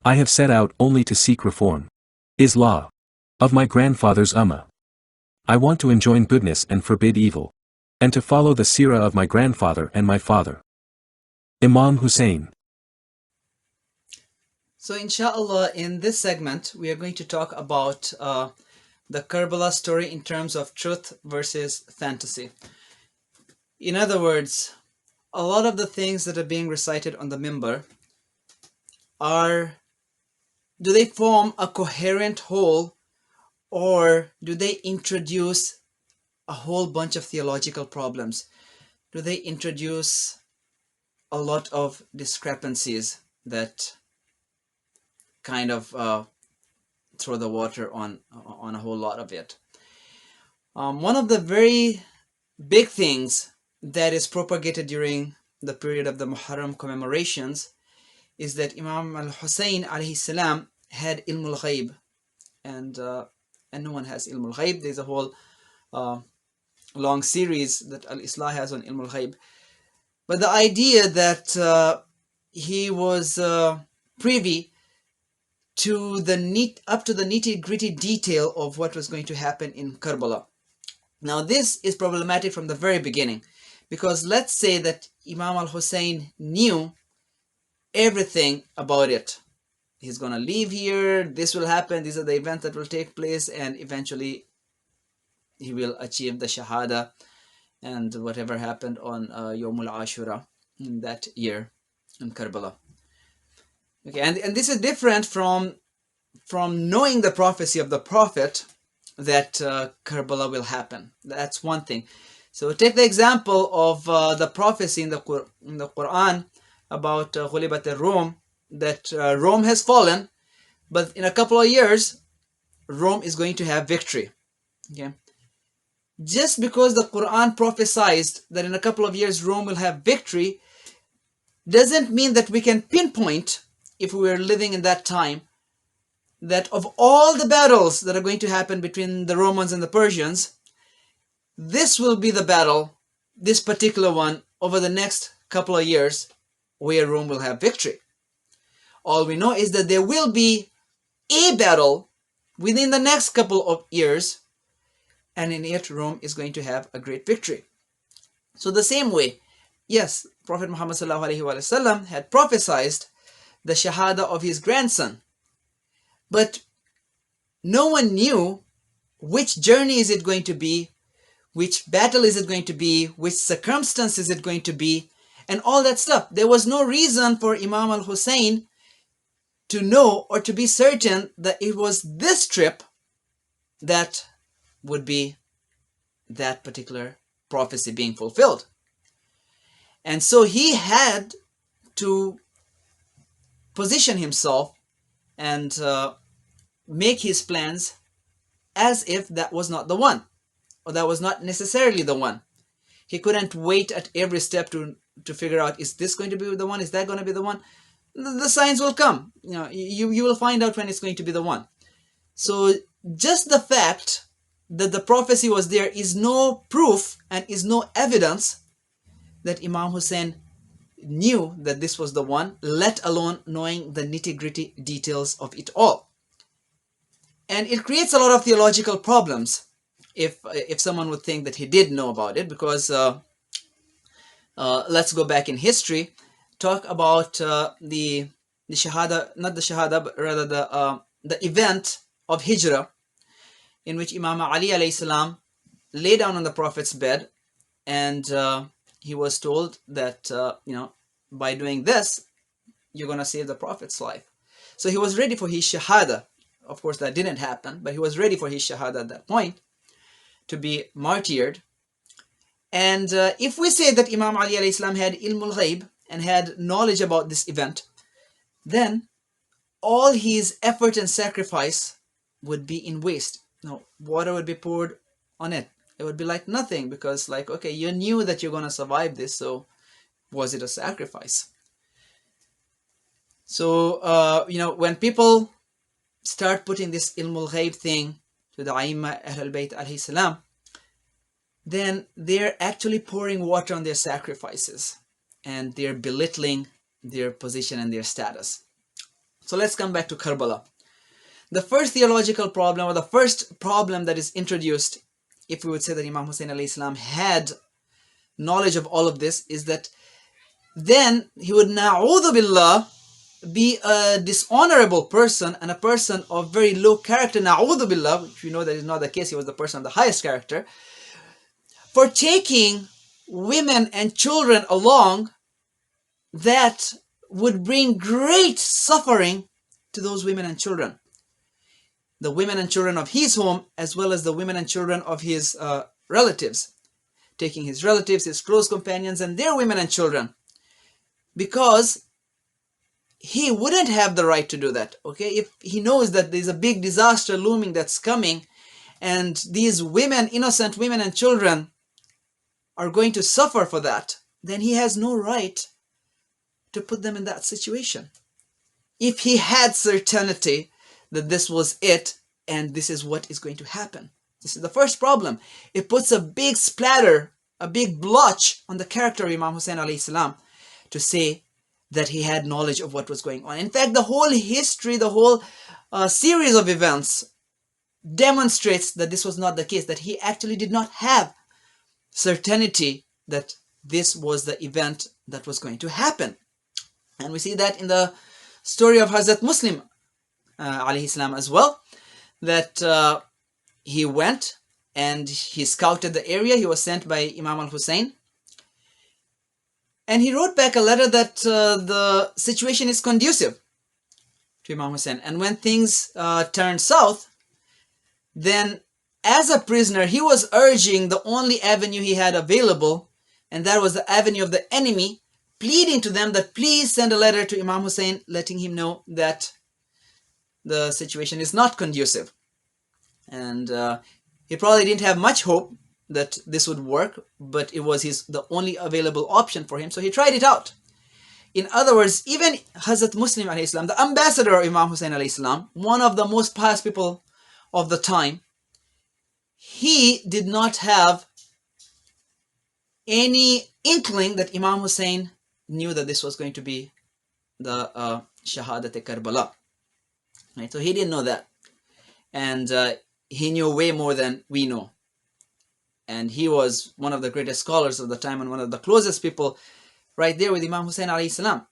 I have set out only to seek reform. Islaah. Of my grandfather's ummah. I want to enjoin goodness and forbid evil. And to follow the seerah of my grandfather and my father. Imam Hussein. So inshallah, in this segment, we are going to talk about the Karbala story in terms of truth versus fantasy. In other words, a lot of the things that are being recited on the mimbar do they form a coherent whole, or do they introduce a whole bunch of theological problems? Do they introduce a lot of discrepancies that kind of throw the water on a whole lot of it? One of the very big things that is propagated during the period of the Muharram commemorations is that Imam al-Hussein alayhi salam had ilm al-ghaib, and no one has ilm al-ghaib. There's a whole long series that Islaah has on ilm al-ghaib. But the idea that he was privy to the nitty-gritty detail of what was going to happen in Karbala. Now this is problematic from the very beginning, because let's say that Imam al-Hussein knew everything about it. He's gonna leave here, this will happen, these are the events that will take place, and eventually he will achieve the Shahada and whatever happened on Yawmul Ashura in that year in Karbala. Okay, and this is different from knowing the prophecy of the Prophet that Karbala will happen. That's one thing. So take the example of the prophecy in the Quran about Ghulibat al-Rum, that Rome has fallen, but in a couple of years Rome is going to have victory. Okay, just because the Quran prophesied that in a couple of years Rome will have victory doesn't mean that we can pinpoint, if we were living in that time, that of all the battles that are going to happen between the Romans and the Persians, this will be the battle, this particular one, over the next couple of years, where Rome will have victory. All we know is that there will be a battle within the next couple of years, and in it Rome is going to have a great victory. So the same way, yes, Prophet Muhammad ﷺ had prophesied the Shahada of his grandson, but no one knew which journey is it going to be, which battle is it going to be, which circumstance is it going to be, and all that stuff. There was no reason for Imam al-Hussein to know or to be certain that it was this trip that would be that particular prophecy being fulfilled. And so he had to position himself and make his plans as if that was not the one, or that was not necessarily the one. He couldn't wait at every step to figure out, is this going to be the one? Is that going to be the one? The signs will come. You will find out when it's going to be the one. So just the fact that the prophecy was there is no proof and is no evidence that Imam Hussein knew that this was the one, let alone knowing the nitty-gritty details of it all. And it creates a lot of theological problems if someone would think that he did know about it, because let's go back in history, talk about the Shahada, not the Shahada, but rather the event of Hijrah, in which Imam Ali alayhi salam lay down on the Prophet's bed, and he was told that by doing this you're going to save the Prophet's life. So he was ready for his Shahada. Of course that didn't happen, but he was ready for his Shahada at that point, to be martyred. And if we say that Imam Ali alayhi salam had ilm al-ghaib and had knowledge about this event, then all his effort and sacrifice would be in waste. Water would be poured on it. It would be like nothing, because okay, you knew that you're going to survive this, so was it a sacrifice? So when people start putting this ilm al-ghaib thing to the Aimma Ahlul Bayt alayhi salam, then they're actually pouring water on their sacrifices, and they're belittling their position and their status. So let's come back to Karbala. The first theological problem, or the first problem that is introduced, if we would say that Imam Hussein alayhi salam had knowledge of all of this, is that then he would, na'udhu billah, be a dishonorable person and a person of very low character, na'udhu billah, which we know that is not the case. He was the person of the highest character, for taking women and children along that would bring great suffering to those women and children. The women and children of his home, as well as the women and children of his relatives. Taking his relatives, his close companions, and their women and children. Because he wouldn't have the right to do that, okay? If he knows that there's a big disaster looming that's coming, and these women, innocent women and children, are going to suffer for that, then he has no right to put them in that situation. If he had certainty that this was it and this is what is going to happen. This is the first problem. It puts a big splatter, a big blotch on the character of Imam Hussein alayhi salam to say that he had knowledge of what was going on. In fact, the whole history, the whole series of events demonstrates that this was not the case, that he actually did not have certainty that this was the event that was going to happen. And we see that in the story of Hazrat Muslim alayhi salam as well, that he went and he scouted the area. He was sent by Imam al-Hussein, and he wrote back a letter that the situation is conducive to Imam Hussein. And when things turned south, then as a prisoner, he was urging the only avenue he had available, and that was the avenue of the enemy, pleading to them that please send a letter to Imam Hussein, letting him know that the situation is not conducive. And he probably didn't have much hope that this would work, but it was the only available option for him, so he tried it out. In other words, even Hazrat Muslim alayhi salam, the ambassador of Imam Hussein alayhi salam, one of the most pious people of the time, he did not have any inkling that Imam Hussein knew that this was going to be the Shahadat Karbala. Right? So he didn't know that. And he knew way more than we know. And he was one of the greatest scholars of the time and one of the closest people right there with Imam Hussein alayhi salam.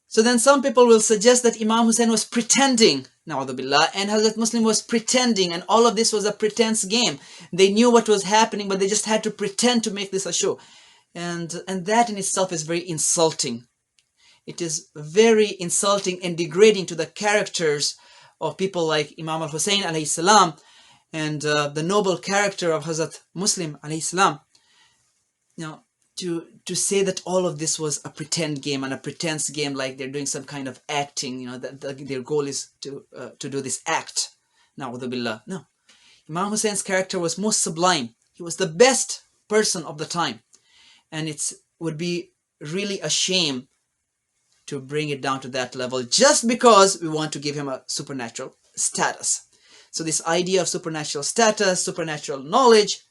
So then some people will suggest that Imam Hussein was pretending, na'udhu billah, and Hazrat Muslim was pretending, and all of this was a pretense game. They knew what was happening, but they just had to pretend to make this a show. And that in itself is very insulting. It is very insulting and degrading to the characters of people like Imam al-Hussein alayhi salam and the noble character of Hazrat Muslim alayhi salam. You know, to say that all of this was a pretend game and a pretense game, like they're doing some kind of acting, you know, that their goal is to do this act. Na'udhu billah. No. Imam Hussein's character was most sublime. He was the best person of the time. And it would be really a shame to bring it down to that level just because we want to give him a supernatural status. So this idea of supernatural status, supernatural knowledge,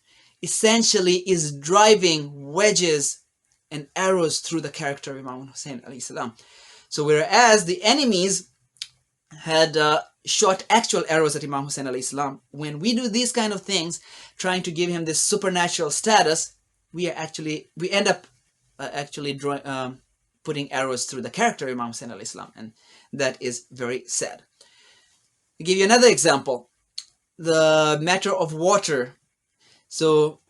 essentially is driving wedges and arrows through the character of Imam Hussein alayhi salam. So whereas the enemies had shot actual arrows at Imam Hussein alayhi salam, when we do these kind of things, trying to give him this supernatural status, we end up putting arrows through the character of Imam Hussein alayhi salam, and that is very sad. I'll give you another example. The matter of water. So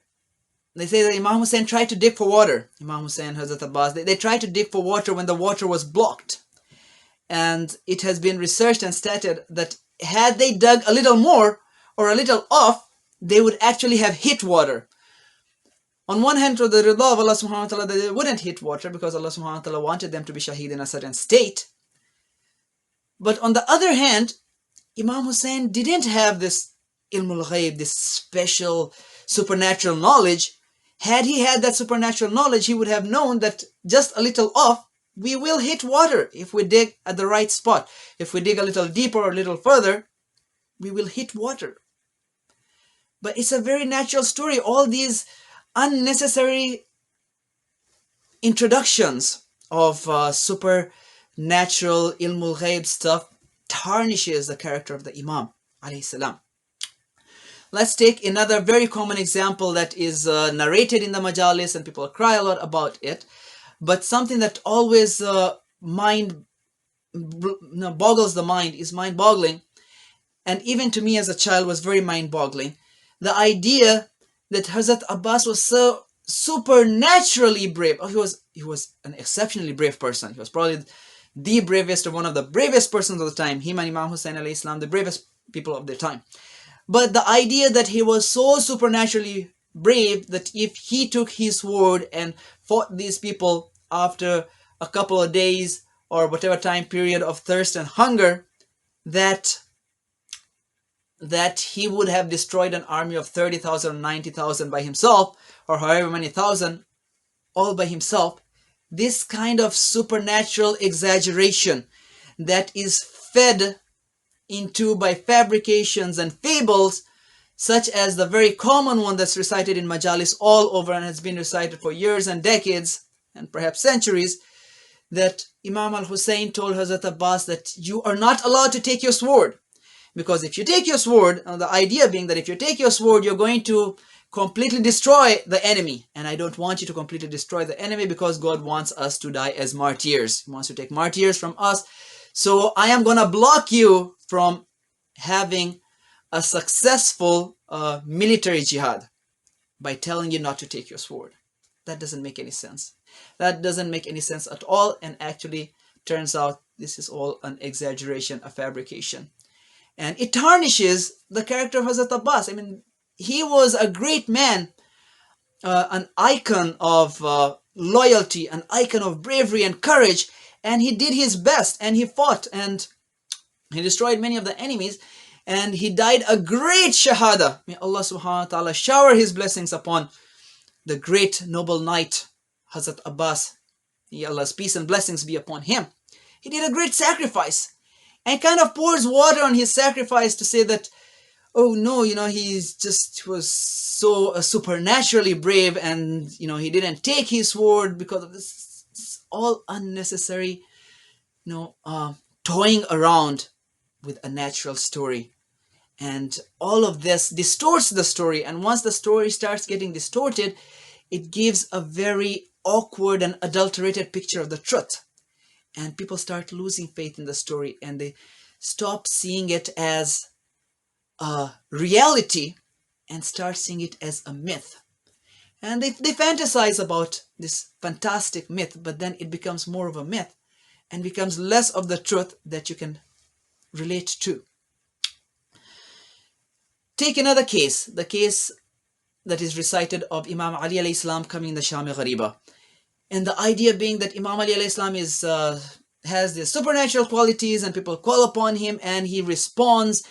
they say that Imam Hussein tried to dig for water. Imam Hussein, Hazrat Abbas, they tried to dig for water when the water was blocked. And it has been researched and stated that had they dug a little more or a little off, they would actually have hit water. On one hand, to the rida of Allah subhanahu wa ta'ala, they wouldn't hit water because Allah subhanahu wa ta'ala wanted them to be shaheed in a certain state. But on the other hand, Imam Hussein didn't have this ilmul ghaib, this special supernatural knowledge. Had he had that supernatural knowledge, he would have known that just a little off, we will hit water if we dig at the right spot. If we dig a little deeper or a little further, we will hit water. But it's a very natural story. All these unnecessary introductions of supernatural ilmul ghaib stuff tarnishes the character of the Imam alayhi salam. Let's take another very common example that is narrated in the majalis and people cry a lot about it, but something that always boggles the mind, is mind-boggling, and even to me as a child was very mind-boggling. The idea that Hazrat Abbas was so supernaturally brave. Oh, he was an exceptionally brave person. He was probably the bravest or one of the bravest persons of the time. Him and Imam Hussein alayhi salam, the bravest people of their time. But the idea that he was so supernaturally brave that if he took his sword and fought these people after a couple of days or whatever time period of thirst and hunger, that he would have destroyed an army of 30,000 or 90,000 by himself, or however many thousand, all by himself. This kind of supernatural exaggeration that is fed into by fabrications and fables, such as the very common one that's recited in majalis all over and has been recited for years and decades and perhaps centuries, that Imam al-Hussein told Hazrat Abbas that you are not allowed to take your sword, because if you take your sword, the idea being that if you take your sword, you're going to completely destroy the enemy, and I don't want you to completely destroy the enemy because God wants us to die as martyrs. He wants to take martyrs from us. So I am going to block you from having a successful military jihad by telling you not to take your sword. That doesn't make any sense. That doesn't make any sense at all, and actually turns out this is all an exaggeration, a fabrication. And it tarnishes the character of Hazrat Abbas. I mean, he was a great man, an icon of loyalty, an icon of bravery and courage, and he did his best, and he fought, and he destroyed many of the enemies, and he died a great shahada. May Allah subhanahu wa ta'ala shower his blessings upon the great noble knight Hazrat Abbas. May Allah's peace and blessings be upon him. He did a great sacrifice, and kind of pours water on his sacrifice to say that, oh no, he was so supernaturally brave, and he didn't take his sword because of this. It's all unnecessary, toying around with a natural story. And all of this distorts the story, and once the story starts getting distorted, it gives a very awkward and adulterated picture of the truth. And people start losing faith in the story, and they stop seeing it as a reality and start seeing it as a myth. And they fantasize about this fantastic myth, but then it becomes more of a myth and becomes less of the truth that you can relate to. Take another case, the case that is recited of Imam Ali alayhi salam coming in the Sham Ghariba. And the idea being that Imam Ali alayhi salam has these supernatural qualities, and people call upon him and he responds.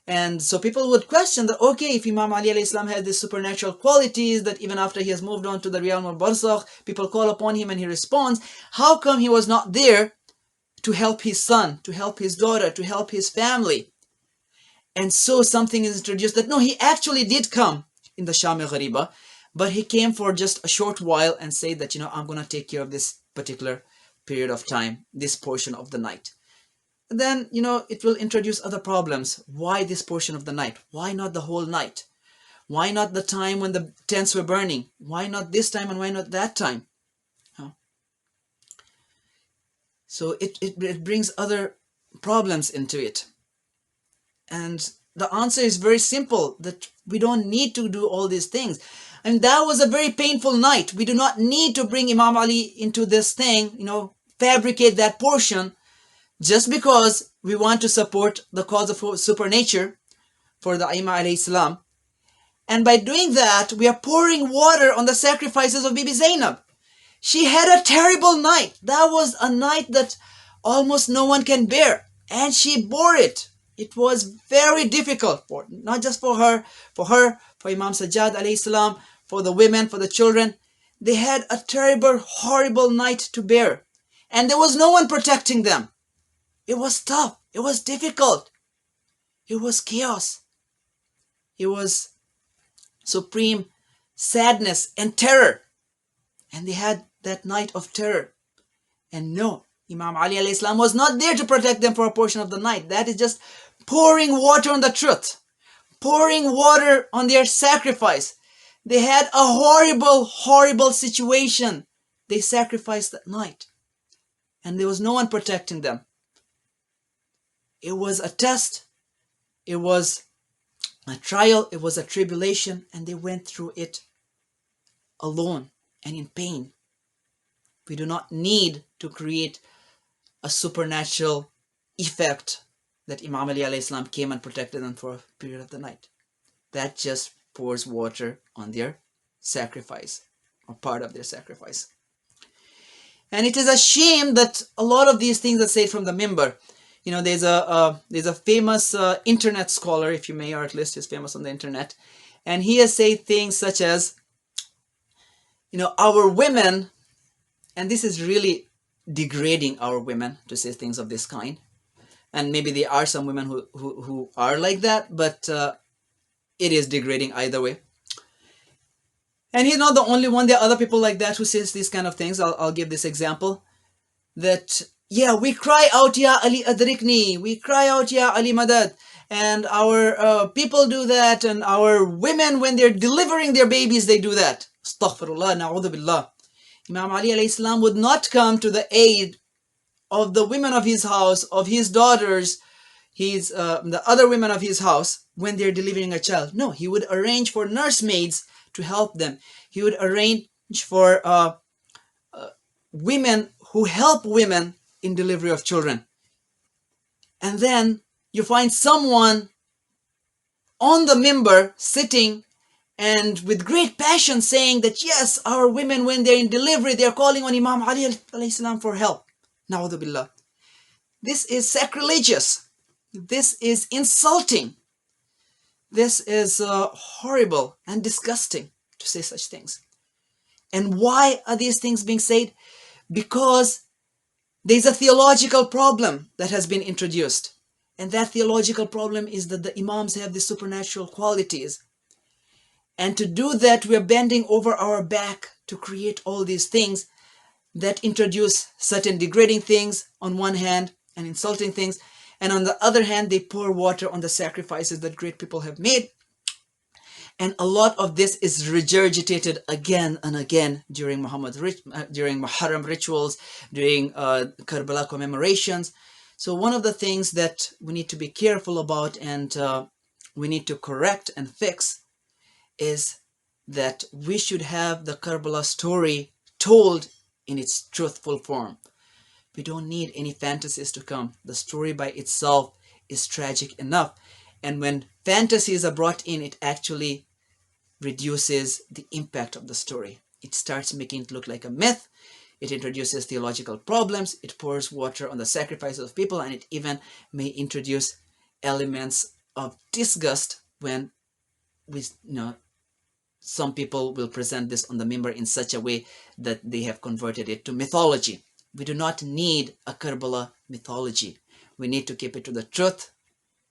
And so people would question that, okay, if Imam Ali alayhi salam has these supernatural qualities, that even after he has moved on to the realm of Barzakh, people call upon him and he responds, how come he was not there to help his son, to help his daughter, to help his family? And so something is introduced that no, he actually did come in the Sham Ghariba, but he came for just a short while and said that, I'm going to take care of this particular period of time, this portion of the night. And then, it will introduce other problems. Why this portion of the night? Why not the whole night? Why not the time when the tents were burning? Why not this time and why not that time? So it brings other problems into it. And the answer is very simple, that we don't need to do all these things. And that was a very painful night. We do not need to bring Imam Ali into this thing, fabricate that portion just because we want to support the cause of supernature for the Imam alayhi salam. And by doing that, we are pouring water on the sacrifices of Bibi Zainab. She had a terrible night. That was a night that almost no one can bear. And she bore it. It was very difficult, not just for her, for Imam Sajjad alayhi salam, for the women, for the children. They had a terrible, horrible night to bear. And there was no one protecting them. It was tough. It was difficult. It was chaos. It was supreme sadness and terror. And they had that night of terror. And no, Imam Ali alayhi salam was not there to protect them for a portion of the night. That is just pouring water on the truth, pouring water on their sacrifice. They had a horrible, horrible situation. They sacrificed that night, and there was no one protecting them. It was a test, it was a trial, it was a tribulation, and they went through it alone and in pain. We do not need to create a supernatural effect that Imam Ali alayhi salam came and protected them for a period of the night. That just pours water on their sacrifice, or part of their sacrifice. And it is a shame that a lot of these things are said from the mimbar. You know, there's a famous internet scholar, if you may, or at least he's famous on the internet, and he has said things such as, you know, our women, and this is really degrading our women to say things of this kind. And maybe there are some women who are like that, but it is degrading either way. And he's not the only one. There are other people like that who says these kind of things. I'll give this example. That, yeah, we cry out, Ya Ali Adrikni. We cry out, Ya Ali Madad. And our people do that. And our women, when they're delivering their babies, they do that. Astaghfirullah, na'udhu billah. Imam Ali alayhi salam would not come to the aid of the women of his house, of his daughters, the other women of his house, when they're delivering a child. No, he would arrange for nursemaids to help them. He would arrange for women who help women in delivery of children. And then you find someone on the mimbar sitting and with great passion saying that, yes, our women, when they're in delivery, they're calling on Imam Ali alayhi salam for help. Na'udhu billah. This is sacrilegious. This is insulting. This is horrible and disgusting to say such things. And why are these things being said? Because there's a theological problem that has been introduced. And that theological problem is that the Imams have the supernatural qualities. And to do that, we're bending over our back to create all these things that introduce certain degrading things on one hand and insulting things. And on the other hand, they pour water on the sacrifices that great people have made. And a lot of this is regurgitated again and again during Muharram rituals, during Karbala commemorations. So one of the things that we need to be careful about and we need to correct and fix is that we should have the Karbala story told in its truthful form. We don't need any fantasies to come. The story by itself is tragic enough. And when fantasies are brought in, it actually reduces the impact of the story. It starts making it look like a myth. It introduces theological problems. It pours water on the sacrifices of people, and it even may introduce elements of disgust when some people will present this on the mimbar in such a way that they have converted it to mythology. We do not need a Karbala mythology. We need to keep it to the truth,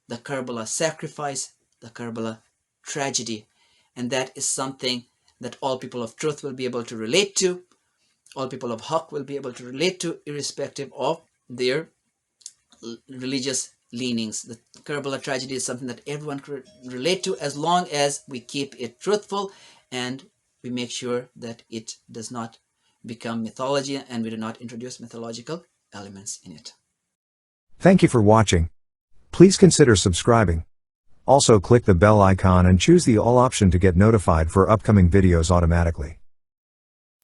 the Karbala sacrifice, the Karbala tragedy. And that is something that all people of truth will be able to relate to, all people of Haqq will be able to relate to, irrespective of their religious leanings. The Karbala tragedy is something that everyone can relate to, as long as we keep it truthful and we make sure that it does not become mythology and we do not introduce mythological elements in it. Thank you for watching. Please consider subscribing. Also click the bell icon and choose the all option to get notified for upcoming videos automatically.